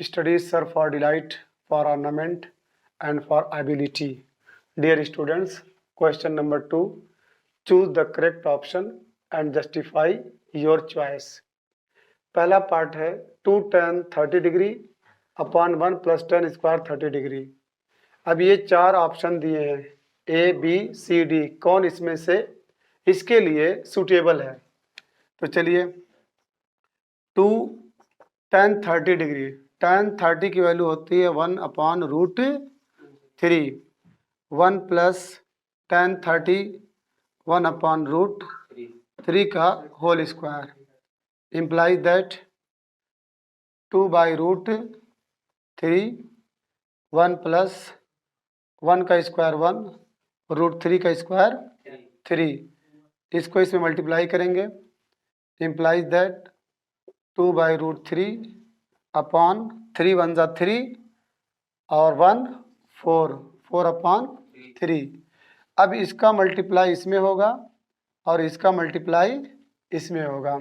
Studies are for delight, for ornament, and for ability. Dear students, question number 2. Choose the correct option and justify your choice. पहला part है 2 tan 30 degree upon 1 plus tan square 30 degree. अब ये चार option दिए हैं A B C D, कौन इसमें से इसके लिए सूटेबल है। तो चलिए 2 tan 30 डिग्री, tan 30 की वैल्यू होती है 1 upon root 3, 1 plus tan 30 1 upon root 3 का whole square implies that 2 by root 3, 1 plus 1 का स्क्वायर 1, रूट 3 का स्क्वायर 3, इसको इसमें मल्टीप्लाई करेंगे implies that 2 by root 3 upon 3 1 जा 3 और 1 4, 4 अपॉन 3। अब इसका मल्टीप्लाई इसमें होगा और इसका मल्टीप्लाई इसमें होगा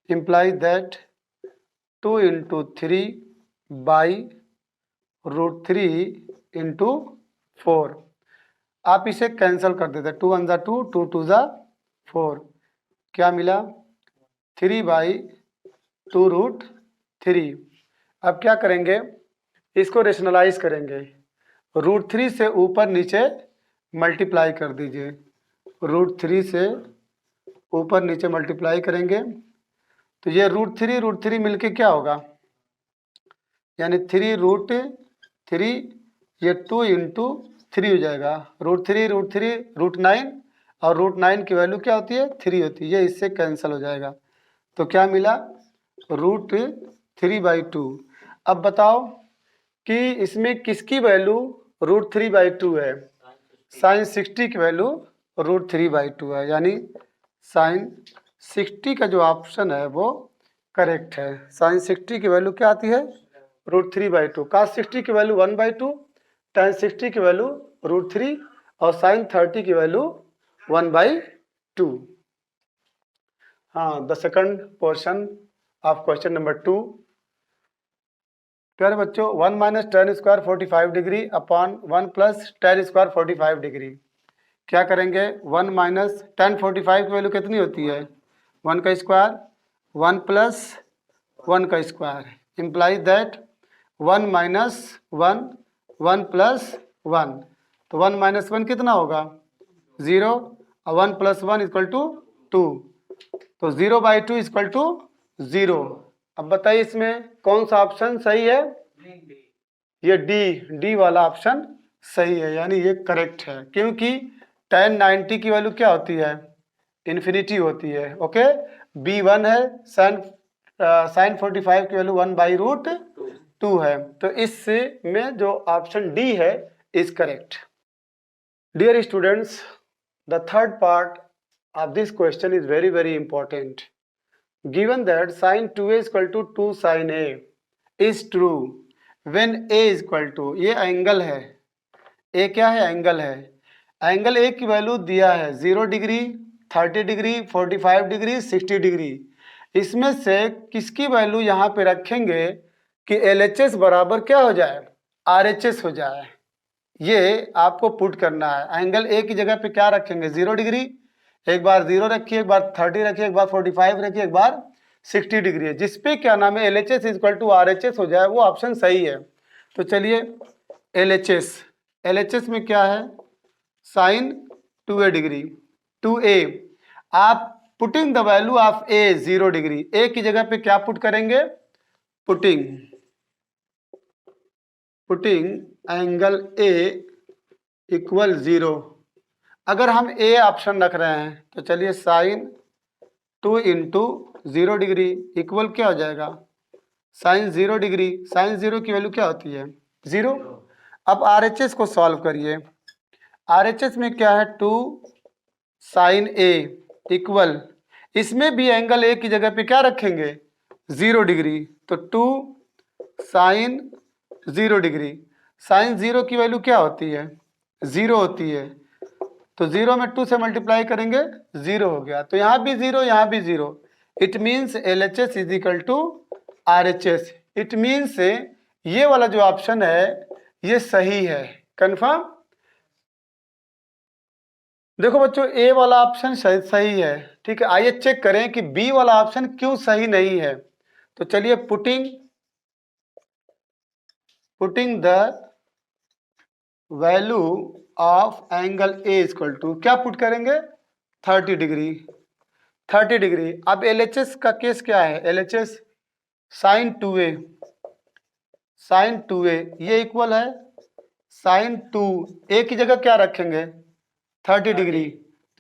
implies that 2 into 3 by root 3 into 4। आप इसे कैंसिल कर देते, 2 1 जा 2, 2 2 जा 4, क्या मिला 3 बाई 2 रूट 3। अब क्या करेंगे, इसको रेशनलाइज करेंगे, रूट 3 से ऊपर नीचे मल्टीप्लाई कर दीजिए, रूट 3 से ऊपर नीचे मल्टीप्लाई करेंगे तो ये रूट 3 मिलके क्या होगा, यानी 3 रूट 3, ये 2 इंटू 3 हो जाएगा, रूट 3 रूट 9, और रूट 9 की वैल्यू क्या होती है 3 होती है, ये इससे कैंसिल हो जाएगा। तो क्या मिला रूट 3 बाई 2। अब बताओ कि इसमें किसकी वैल्यू रूट 3 बाई 2 है, साइन 60 की वैल्यू रूट 3 बाई 2 है, यानी साइन 60 का जो ऑप्शन है वो करेक्ट है। साइन 60 की वैल्यू क्या आती है रूट 3 बाई 2, कास 60 की वैल्यू 1 बाई 2, tan 60 की वैल्यू रूट 3 और साइन 30 की वैल्यू 1 बाई 2। हाँ, the second portion of question number 2। प्यारे बच्चों, 1 minus tan square 45 degree upon 1 plus tan square 45 degree. क्या करेंगे, 1 माइनस tan 45 की वैल्यू कितनी होती है 1 का स्क्वायर, 1 प्लस 1 का square implies that 1 minus 1, 1 plus 1, तो 1 माइनस 1 कितना होगा 0, और 1 प्लस 1 इक्वल टू 2, तो 0 बाई 2 इक्वल टू 0। अब बताइए इसमें कौन सा ऑप्शन सही है, ये डी वाला ऑप्शन सही है, यानी ये करेक्ट है, क्योंकि tan 90 की वैल्यू क्या होती है इन्फिनिटी होती है। ओके, B1 है, साइन 45 की वैल्यू 1 बाई रूट 2 है, तो इसमें जो ऑप्शन डी है is correct. Dear students, the third part of this question is very important. Given that sin 2a is equal to 2 sin a is true when a is equal to, ये angle है, a क्या है angle है, angle a की value दिया है 0 degree 30 degree 45 degree 60 degree. इसमें से किसकी वैल्यू यहाँ पे रखेंगे कि LHS बराबर क्या हो जाए RHS हो जाए, ये आपको पुट करना है। एंगल a की जगह पे क्या रखेंगे 0 डिग्री, एक बार 0 रखिए, एक बार 30 रखिए, एक बार 45 रखिए, एक बार 60 डिग्री है, जिसपे क्या नाम है LHS इक्वल टू RHS हो जाए, वो ऑप्शन सही है। तो चलिए LHS में क्या है साइन 2a डिग्री 2a, आप putting the value of a 0 degree, a की जगह पे क्या पुट करेंगे पुटिंग एंगल a इक्वल 0। अगर हम ए ऑप्शन रख रहे हैं तो चलिए साइन 2 इंटू 0 डिग्री इक्वल क्या हो जाएगा साइन 0 डिग्री, साइन 0 की वैल्यू क्या होती है 0। अब RHS को सॉल्व करिए, RHS में क्या है 2 साइन a इक्वल, इसमें भी एंगल a की जगह पे क्या रखेंगे 0 डिग्री, तो 2 साइन 0 डिग्री, साइन 0 की वैल्यू क्या होती है 0 होती है, तो 0 में 2 से मल्टीप्लाई करेंगे 0 हो गया, तो यहाँ भी 0 यहाँ भी 0, it means LHS is equal to RHS, it means ये वाला जो ऑप्शन है ये सही है। कंफर्म? देखो बच्चों, ए वाला ऑप्शन सही है, ठीक है। आइए चेक करें कि बी वाला ऑप्शन क्यों सही नहीं है। तो चलिए, putting the value of angle A equal to, क्या पुट करेंगे? 30 डिग्री। 30 डिग्री। अब LHS का केस क्या है? LHS sign 2a, sign 2a ये इक्वल है साइन 2a की जगह क्या रखेंगे? 30 डिग्री।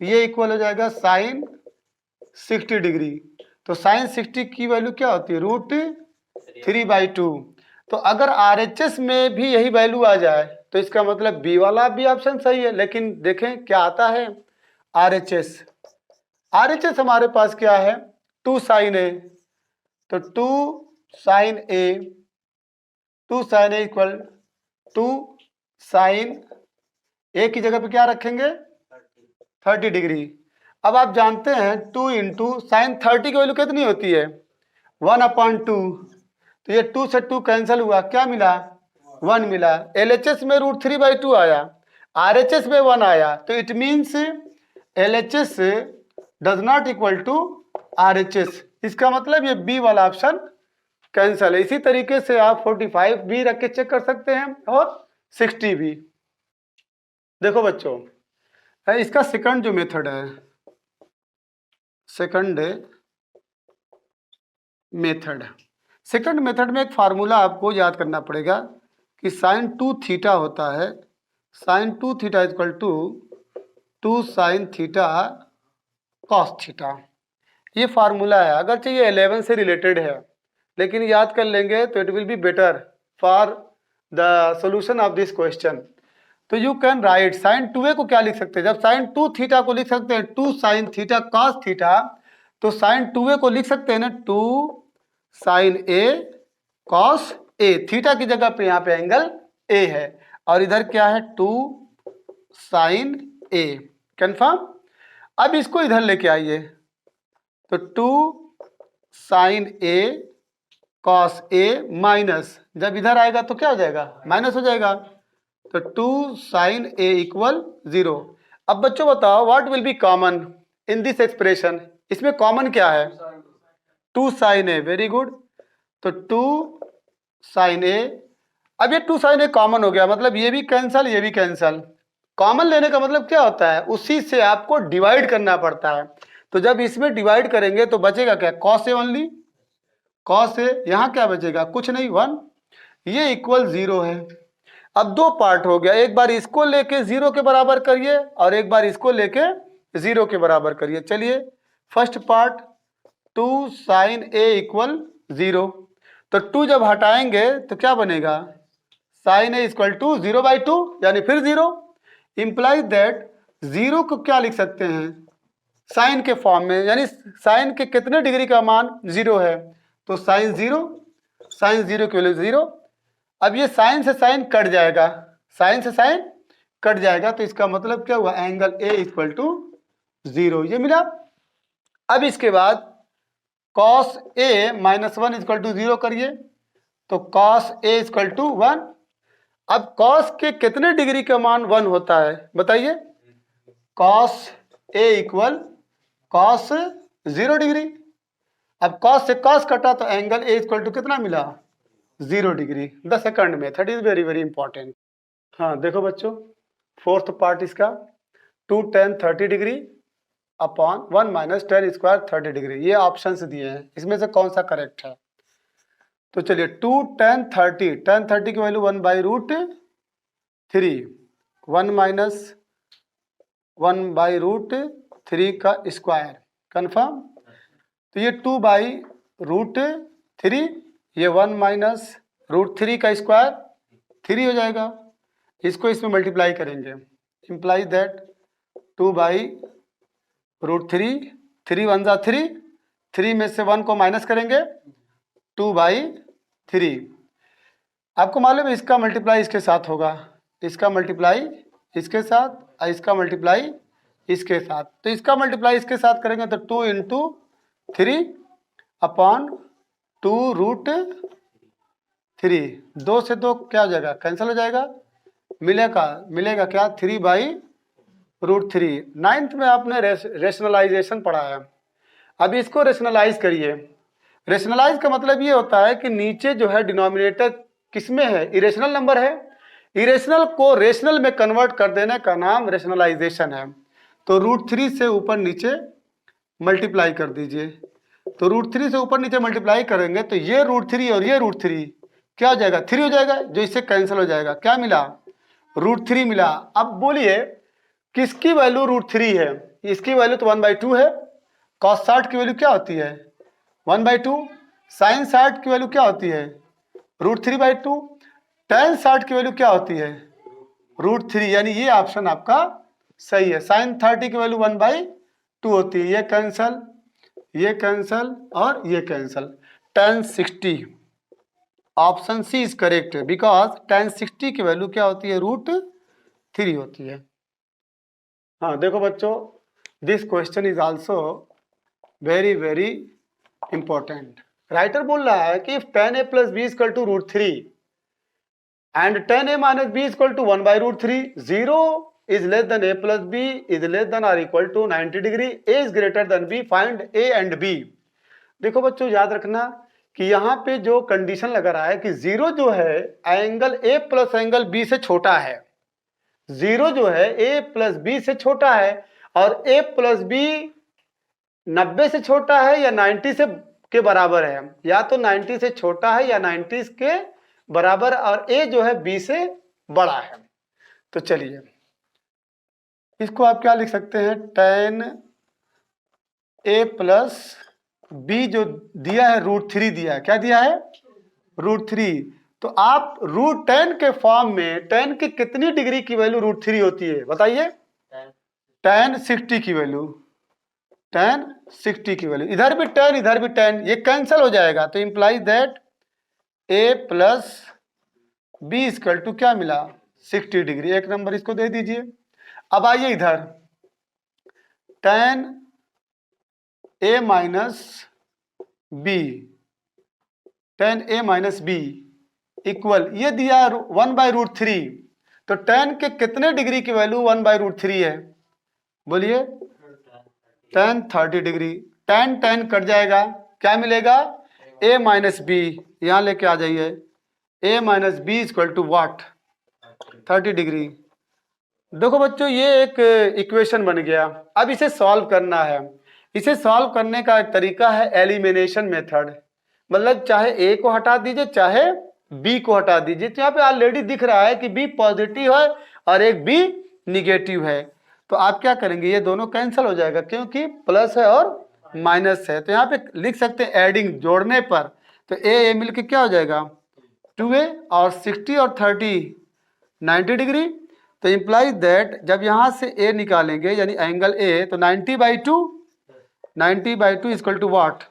तो ये इक्वल हो जाएगा साइन 60 डिग्री। तो साइन 60 की वैल्यू क्या होती है? √3/2। तो अगर RHS में भी यही वैल्यू आ जाए तो इसका मतलब बी वाला भी ऑप्शन सही है। लेकिन देखें क्या आता है RHS। RHS हमारे पास क्या है? 2 साइन ए। तो 2 sign A, 2 sign A equal 2 sign a की जगह पे क्या रखेंगे? 30 डिग्री। अब आप जानते हैं 2 इंटू साइन 30 की वैल्यू कितनी होती है? 1/2। तो ये 2 से 2 कैंसिल हुआ, क्या मिला? 1 मिला। LHS में √3/2 आया, RHS में 1 आया। तो it means LHS does not equal to RHS। इसका मतलब ये बी वाला ऑप्शन कैंसिल है। इसी तरीके से आप 45 भी रख के चेक कर सकते हैं और 60 भी। देखो बच्चों, इसका सेकंड जो मेथड है, सेकंड मेथड में एक फार्मूला आपको याद करना पड़ेगा कि साइन 2 थीटा होता है, sine 2 theta equal to 2 sine theta cos theta. ये फार्मूला है, अगर चाहिए 11 से रिलेटेड है, लेकिन याद कर लेंगे तो it will be better for the solution of this question. तो you can write sine 2a को क्या लिख सकते हैं? जब साइन 2 थीटा को लिख सकते हैं 2 साइन थीटा कॉस थीटा, तो साइन 2a को लिख सकते हैं ना 2 sine a cos a। Theta की जगह पे यहाँ पे एंगल a है और इधर क्या है? 2 साइन a। कंफर्म? अब इसको इधर लेके आइए, तो 2 sine a cos a minus, जब इधर आएगा तो क्या हो जाएगा? माइनस हो जाएगा। तो 2 साइन a इक्वल 0। अब बच्चों बताओ what will be common in this expression? इसमें कॉमन क्या है? 2 साइन a। Very good. तो 2 साइन a। अब ये 2 साइन a कॉमन हो गया, मतलब ये भी कैंसल, ये भी कैंसल। कॉमन लेने का मतलब क्या होता है? उसी से आपको डिवाइड करना पड़ता है। तो जब इसमें डिवाइड करेंगे तो बचेगा क्या? Cos A only, cos A. यहाँ क्या बचेगा? कुछ नहीं, 1। ये इक्वल 0 है। अब दो पार्ट हो गया, एक बार इसको लेके 0 के बराबर करिए और एक बार इसको लेके 0 के बराबर करिए। चलिए, first part 2 sine a equal 0। तो 2 जब हटाएंगे तो क्या बनेगा? साइन a इक्वल टू 0/2, यानी फिर 0। इंप्लाइज दैट 0 को क्या लिख सकते हैं? साइन के फॉर्म में, यानी साइन के कितने डिग्री का मान 0 है? तो साइन 0, साइन 0 की वैल्यू 0। अब ये साइन से साइन कट जाएगा, साइन से साइन कट जाएगा, तो इसका मतलब क्या हुआ? एंगल ए इक्वल टू 0, ये मिला। अब इसके बाद cos a minus 1 equal to 0 करिए, तो कॉस ए इक्वल टू 1। अब कॉस के कितने डिग्री का मान 1 होता है बताइए? Cos A equal cos 0 degree. अब कॉस से कॉस कटा तो एंगल ए इक्वल टू कितना मिला? 0 degree. The second method is very very important. हाँ देखो बच्चों, फोर्थ पार्ट इसका 2 tan 30 degree upon 1 minus tan square 30 degree. ये ऑप्शंस दिए हैं, इसमें से कौन सा करेक्ट है? तो चलिए, 2 tan 30 की वैल्यू 1/√3, 1 माइनस 1/√3 का स्क्वायर। कंफर्म? तो ये 2/√3, ये 1 माइनस √3 का स्क्वायर 3 हो जाएगा। इसको इसमें मल्टीप्लाई करेंगे, इम्प्लाइज दैट 2/√3, 3 1 जा 3, 3 में से 1 को माइनस करेंगे, 2/3। आपको मालूम है इसका मल्टीप्लाई इसके साथ होगा, इसका मल्टीप्लाई इसके साथ और इसका मल्टीप्लाई इसके साथ। तो इसका मल्टीप्लाई इसके साथ करेंगे तो 2 × 3 अपॉन 2√3 3, 2 से 2 क्या हो जाएगा, कैंसिल हो जाएगा, मिलेगा क्या, 3/√3। 9th में आपने रेशनलाइजेशन पढ़ा है, अब इसको रेशनलाइज करिए। रेशनलाइज का मतलब ये होता है कि नीचे जो है डिनोमिनेटर किसमें है, इरेशनल नंबर है, इरेशनल को रेशनल में कन्वर्ट कर देने का नाम रेशनलाइजेशन है। तो √3 से ऊपर नीचे मल्टीप्लाई कर दीजिए, तो √3 से ऊपर नीचे मल्टीप्लाई करेंगे तो ये √3 और ये √3 क्या हो जाएगा, 3 हो जाएगा, जो इससे कैंसिल हो जाएगा, क्या मिला, √3 मिला। अब बोलिए किसकी वैल्यू √3 है, इसकी वैल्यू तो 1/2 है, cos 60 की वैल्यू क्या होती है 1/2, sin 60 की वैल्यू क्या होती है √3/2, tan 60 की वैल्यू क्या होती है √3, यानी ये ऑप्शन आपका सही है। sin 30 की वैल्यू 1/2 होती है, ये कैंसल और ये cancel. tan 60 option C is correct because tan 60 की वैल्यू क्या होती है √3 होती है। हाँ देखो बच्चों, this question is also very very important. Writer बोल रहा है कि if tan a plus b is equal to √3 and tan a minus b is equal to 1/√3, 0 is less than a plus b is less than or equal to 90 degree, a is greater than b, find a and b। देखो बच्चों याद रखना कि यहाँ पे जो condition लगा रहा है कि 0 जो है angle a plus angle b से छोटा है, 0 जो है a प्लस b से छोटा है, और a प्लस b 90 से छोटा है या 90 से के बराबर है, या तो 90 से छोटा है या 90 के बराबर, और a जो है b से बड़ा है। तो चलिए इसको आप क्या लिख सकते हैं, tan a प्लस b जो दिया है √3 दिया है, क्या दिया है √3। तो आप √10 के फॉर्म में tan की कितनी डिग्री की वैल्यू √3 होती है बताइए, tan 60 की वैल्यू, tan 60 की वैल्यू, इधर भी tan इधर भी tan, ये कैंसिल हो जाएगा, तो implies that a plus b equal to क्या मिला 60 डिग्री, एक नंबर इसको दे दीजिए। अब आइए इधर, tan a minus b, tan a minus b equal, ये दिया 1/√3, तो tan के कितने डिग्री की वैल्यू 1/√3 है, बोलिए tan 30 डिग्री, tan कट जाएगा, क्या मिलेगा a माइनस बी, यहां लेके आ जाइए, a minus b equal to what 30 degree. देखो बच्चों ये एक इक्वेशन बन गया, अब इसे सॉल्व करना है। इसे सॉल्व करने का एक तरीका है एलिमिनेशन मेथड, मतलब चाहे a को हटा दीजिए चाहे b को हटा दीजिए। तो यहाँ पे ऑलरेडी दिख रहा है कि b पॉजिटिव है और एक b निगेटिव है, तो आप क्या करेंगे, ये दोनों कैंसिल हो जाएगा क्योंकि प्लस है और माइनस है। तो यहाँ पे लिख सकते हैं एडिंग, जोड़ने पर, तो a मिलके क्या हो जाएगा 2a, और 60 और 30 90 डिग्री। तो इम्प्लाइज दैट जब यहाँ से a निकालेंगे यानी एंगल a, तो 90/2 equal to what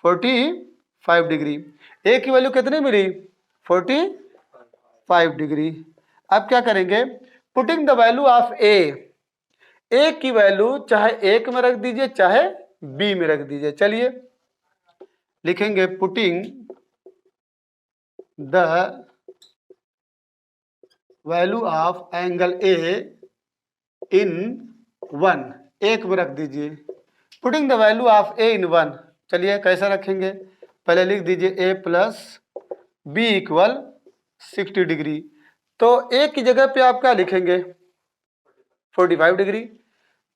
45 degree. a की वैल्यू कितनी मिली 45 डिग्री। अब क्या करेंगे, putting the value of a की वैल्यू चाहे एक में रख दीजिए चाहे b में रख दीजिए। चलिए लिखेंगे putting the value of angle a इन 1, एक में रख दीजिए, putting the value of a इन 1। चलिए कैसा रखेंगे, पहले लिख दीजिए a plus b equal 60 degree, तो a की जगह पे आप क्या लिखेंगे 45 डिग्री,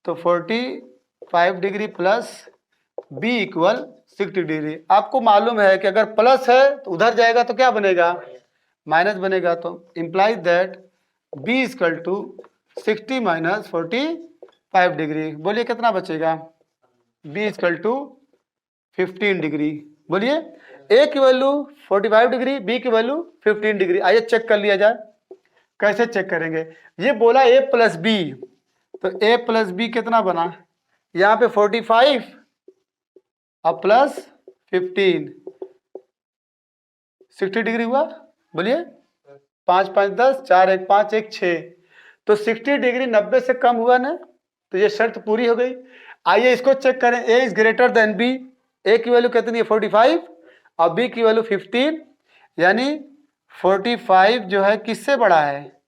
तो 45 degree plus b equal 60 degree. आपको मालूम है कि अगर प्लस है तो उधर जाएगा तो क्या बनेगा माइनस बनेगा, तो implies that b equal to 60 minus 45 degree. बोलिए कितना बचेगा, b इक्वल टू 15 डिग्री। बोलिए a की वैल्यू 45 डिग्री, b की वैल्यू 15 डिग्री। आइए चेक कर लिया जाए, कैसे चेक करेंगे, ये बोला a प्लस बी, तो a प्लस बी कितना बना, यहाँ पे 45 और प्लस 15 60 डिग्री हुआ। बोलिए 5 5 10 4 1 5 1 6, तो 60 डिग्री 90 से कम हुआ ना, तो ये शर्त पूरी हो गई। आइए इसको चेक करें, a is greater than b, a की वैल्यू कितनी है 45 और b की वैल्यू 15, यानी 45 जो है किससे बड़ा है?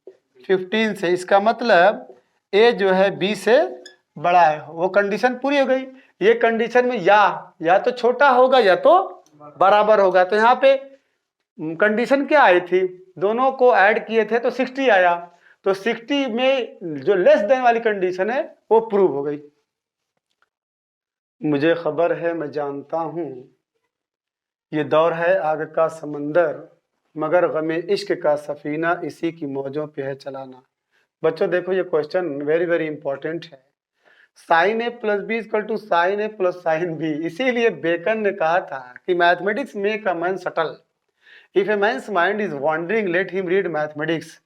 15 से। इसका मतलब ए जो है बी से बड़ा है। वो कंडीशन पूरी हो गई। ये कंडीशन में या तो छोटा होगा या तो बराबर होगा। तो यहाँ पे कंडीशन क्या आई थी? दोनों को ऐड किए थे तो 60 आया। तो 60 में जो लेस देन वाली कंडीशन है वो प्रूव हो गई। मुझे खबर है, मैं जानता हूं, ये दौर है आग का समंदर, मगर गमे इश्क का सफीना इसी की मौजों पे है चलाना। बच्चों देखो, ये क्वेश्चन वेरी वेरी इंपॉर्टेंट है। Sine a plus b equal to sine a plus sine b. इसीलिए बेकन ने कहा था कि mathematics make a man subtle, if a man's mind is wandering let him read mathematics.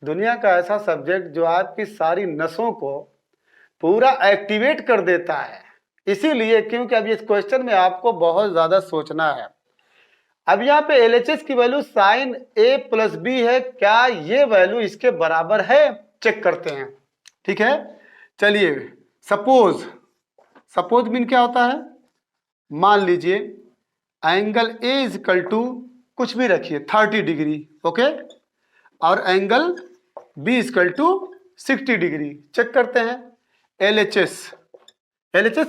दुनिया का ऐसा subject जो आपकी सारी नसों को पूरा एक्टिवेट कर देता है। इसीलिए, क्योंकि अब इस क्वेश्चन में आपको बहुत ज्यादा सोचना है। अब यहाँ पे एलएचएस की value sign a plus B है, क्या ये वैल्यू इसके बराबर है? चेक करते हैं। ठीक है, चलिए सपोज मीन क्या होता है? मान लीजिए angle a is equal to कुछ भी रखिए 30 डिग्री, ओके, और angle b is equal to 60 degree. Check करते हैं एलएचएस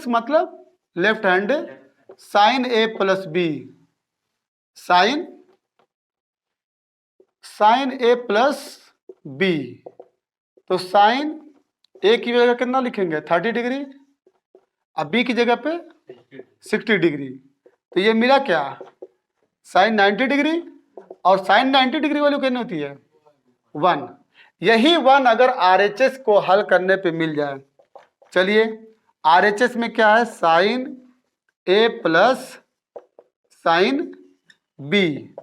मतलब left hand sine a plus b, sine a plus b. तो साइन ए की जगह कितना लिखेंगे? 30 डिग्री, अब बी की जगह पे 60 डिग्री। तो ये मिला क्या? Sine 90 degree. और साइन 90 डिग्री वैल्यू कितनी होती है? 1। यही 1 अगर आरएचएस को हल करने पे मिल जाए। चलिए, आरएचएस में क्या है? Sine a plus sine B.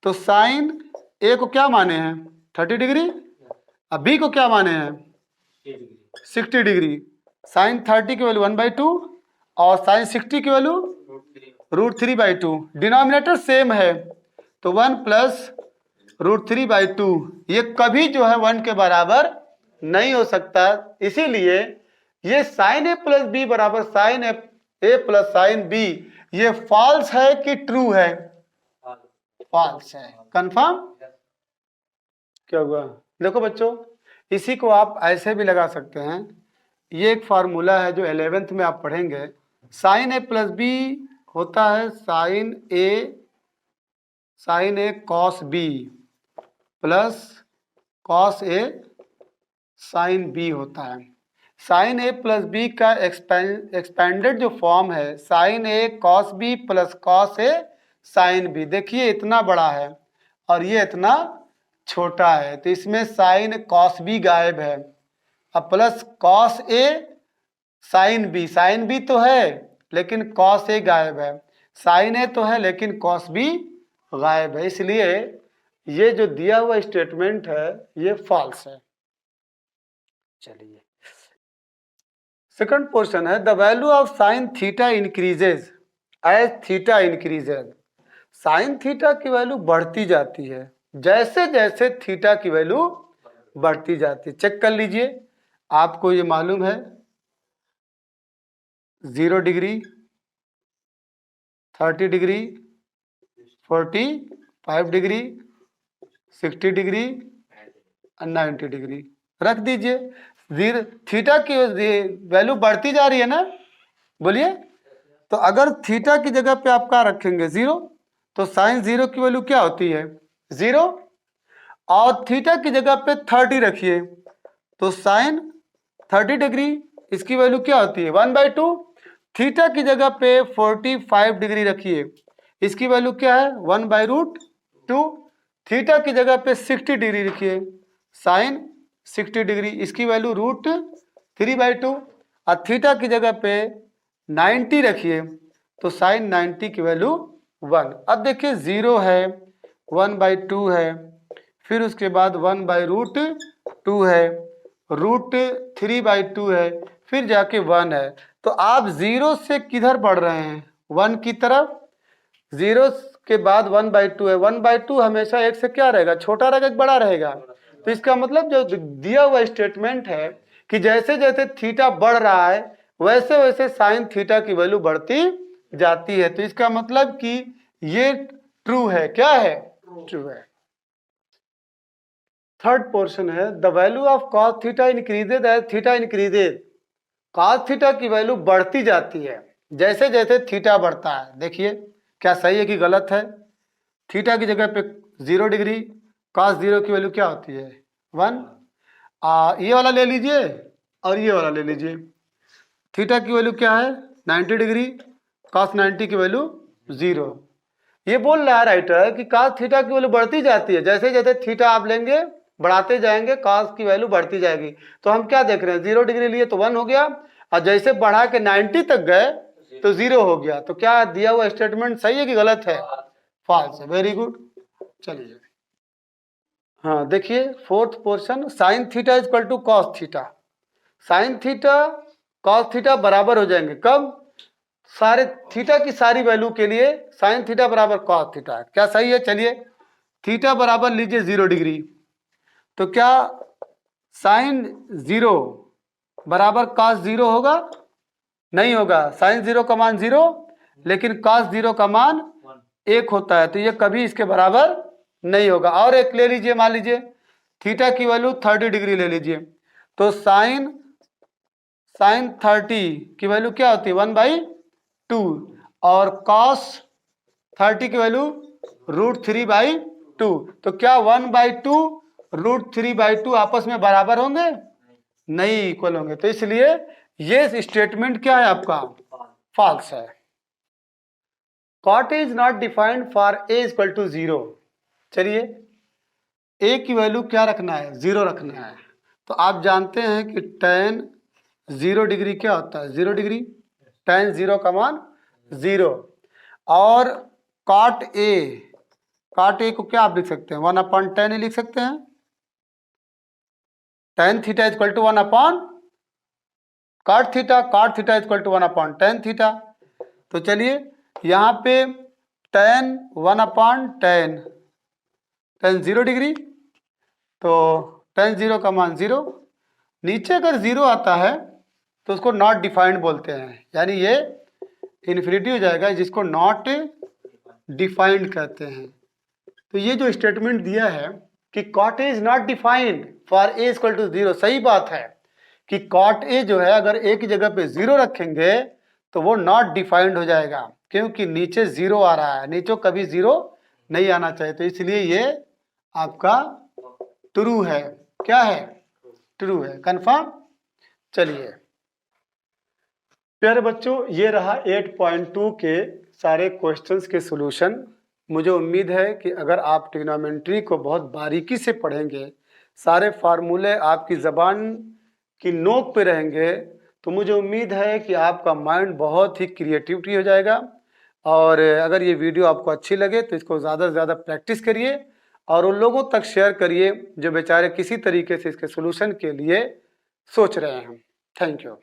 तो साइन ए को क्या माने हैं? 30 डिग्री। अब बी को क्या माने हैं? 60 डिग्री। साइन 30 की वैल्यू 1/2 और साइन 60 की वैल्यू √3/2। डिनोमिनेटर सेम है तो 1 प्लस √3/2। ये कभी जो है 1 के बराबर नहीं हो सकता। इसीलिए ये साइन ए प्लस बी बराबर sign a plus sine B, ये फॉल्स है कि ट्रू है? फॉल्स है। कंफर्म? क्या हुआ? देखो बच्चों, इसी को आप ऐसे भी लगा सकते हैं। ये एक फार्मूला है जो 11th में आप पढ़ेंगे। साइन ए प्लस बी होता है sine A cos B plus cos A sine B होता है। साइन ए प्लस बी का एक्सपेंडेड जो फॉर्म है sine A cos B plus cos A sine B. देखिए इतना बड़ा है और ये इतना छोटा है, तो इसमें साइन कॉस बी गायब है। अब plus cos A sine B तो है लेकिन कॉस ए गायब है, साइन ए तो है लेकिन कॉस बी गायब है। इसलिए ये जो दिया हुआ स्टेटमेंट है ये फॉल्स है। चलिए, सेकंड पोर्शन है the value of sine theta increases as theta increases. Sine theta की वैल्यू बढ़ती जाती है जैसे जैसे थीटा की वैल्यू बढ़ती जाती है। चेक कर लीजिए, आपको ये मालूम है 0 डिग्री, 30 डिग्री, 45 डिग्री, 60 डिग्री और 90 डिग्री रख दीजिए। थीटा की वैल्यू बढ़ती जा रही है ना, बोलिए। तो अगर थीटा की जगह पे आप क्या रखेंगे? 0। तो साइन 0 की वैल्यू क्या होती है? 0। और थीटा की जगह पे 30 रखिए तो साइन 30 डिग्री, इसकी वैल्यू क्या होती है? 1/2। थीटा की जगह पे 45 डिग्री रखिए, इसकी वैल्यू क्या है? 1/√2। थीटा की जगह पे 60 डिग्री रखिए, साइन 60 डिग्री, इसकी वैल्यू √3/2। और थीटा की जगह पे 90 रखिए तो साइन 90 की वैल्यू 1। अब देखिए 0 है, 1/2 है, फिर उसके बाद 1/√2 है, √3/2 है, फिर जाके 1 है। तो आप 0 से किधर बढ़ रहे हैं? 1 की तरफ। 0 के बाद 1/2 है, 1/2 हमेशा 1 से क्या रहेगा? छोटा रहेगा कि बड़ा रहेगा? तो इसका मतलब जो दिया हुआ स्टेटमेंट है कि जैसे जैसे थीटा बढ़ रहा है वैसे वैसे साइन थीटा की वैल्यू बढ़ती जाती है। तो इसका मतलब कि ये ट्रू है। क्या है? ट्रू है। थर्ड पोर्शन है the value of cos theta increases as theta increases. Cos theta की वैल्यू बढ़ती जाती है जैसे जैसे थीटा बढ़ता है। देखिए क्या सही है कि गलत है। थीटा की जगह पे 0 डिग्री, कॉस 0 की वैल्यू क्या होती है 1। ये वाला ले लीजिए और ये वाला ले लीजिए। थीटा की वैल्यू क्या है 90 डिग्री, कॉस 90 की वैल्यू 0। ये बोल रहा है राइटर कि कॉस थीटा की वैल्यू बढ़ती जाती है जैसे जैसे थीटा आप लेंगे बढ़ाते जाएंगे कॉस की वैल्यू बढ़ती जाएगी। तो हम क्या देख रहे हैं 0 डिग्री लिए तो 1 हो गया और जैसे बढ़ा के 90 तक गए तो 0 हो गया। तो क्या दिया हुआ स्टेटमेंट सही है कि गलत है? फॉल्स है। Very good. चलिए हाँ देखिए fourth portion sine theta is equal to cos theta. Sine theta cos theta बराबर हो जाएंगे कब? सारे थीटा की सारी वैल्यू के लिए साइन थीटा बराबर कॉस थीटा। क्या सही है? चलिए थीटा बराबर लीजिए 0 डिग्री तो क्या साइन 0 बराबर कॉस 0 होगा? नहीं होगा। साइन 0 का मान 0 लेकिन कॉस 0 का मान 1 होता है तो ये कभी इसके बराबर नहीं होगा। और एक ले लीजिए, मान लीजिए थीटा की वैल्यू 30 डिग्री ले लीजिए तो साइन 30 की वैल्यू क्या होती है 1/2 और कॉस 30 की वैल्यू √3/2। तो क्या 1/2 √3/2 आपस में बराबर होंगे? नहीं इक्वल होंगे। तो इसलिए ये स्टेटमेंट क्या है आपका? फॉल्स है। Cot is not defined for a equal to 0। चलिए ए की वैल्यू क्या रखना है? 0 रखना है। तो आप जानते हैं कि tan 0 डिग्री क्या होता है? 0 डिग्री। tan 0 का मान 0 और कॉट ए को क्या आप लिख सकते हैं 1/tan ही लिख सकते हैं। tan theta equal to 1/cot theta equal to 1/tan theta. तो चलिए यहाँ पे tan 1/tan 0 डिग्री तो tan 0 का मान 0। नीचे अगर 0 आता है तो उसको नॉट डिफाइंड बोलते हैं, यानी ये इन्फिनिटी हो जाएगा जिसको नॉट डिफाइंड कहते हैं। तो ये जो स्टेटमेंट दिया है कि cot a is not defined for a equal to 0, सही बात है कि कॉट ए जो है अगर ए की जगह पे 0 रखेंगे तो वो नॉट डिफाइंड हो जाएगा क्योंकि नीचे 0 आ रहा है, नीचे कभी 0 नहीं आना चाहिए। तो इसलिए ये आपका ट्रू है। क्या है? ट्रू है। कंफर्म। चलिए प्यारे बच्चों ये रहा 8.2 के सारे क्वेश्चंस के सॉल्यूशन। मुझे उम्मीद है कि अगर आप ट्रिग्नोमेट्री को बहुत बारीकी से पढ़ेंगे, सारे फार्मूले आपकी ज़बान की नोक पे रहेंगे तो मुझे उम्मीद है कि आपका माइंड बहुत ही क्रिएटिविटी हो जाएगा। और अगर ये वीडियो आपको अच्छी लगे तो इसको ज़्यादा से ज़्यादा प्रैक्टिस करिए और उन लोगों तक शेयर करिए जो बेचारे किसी तरीके से इसके सॉल्यूशन के लिए सोच रहे हैं। Thank you.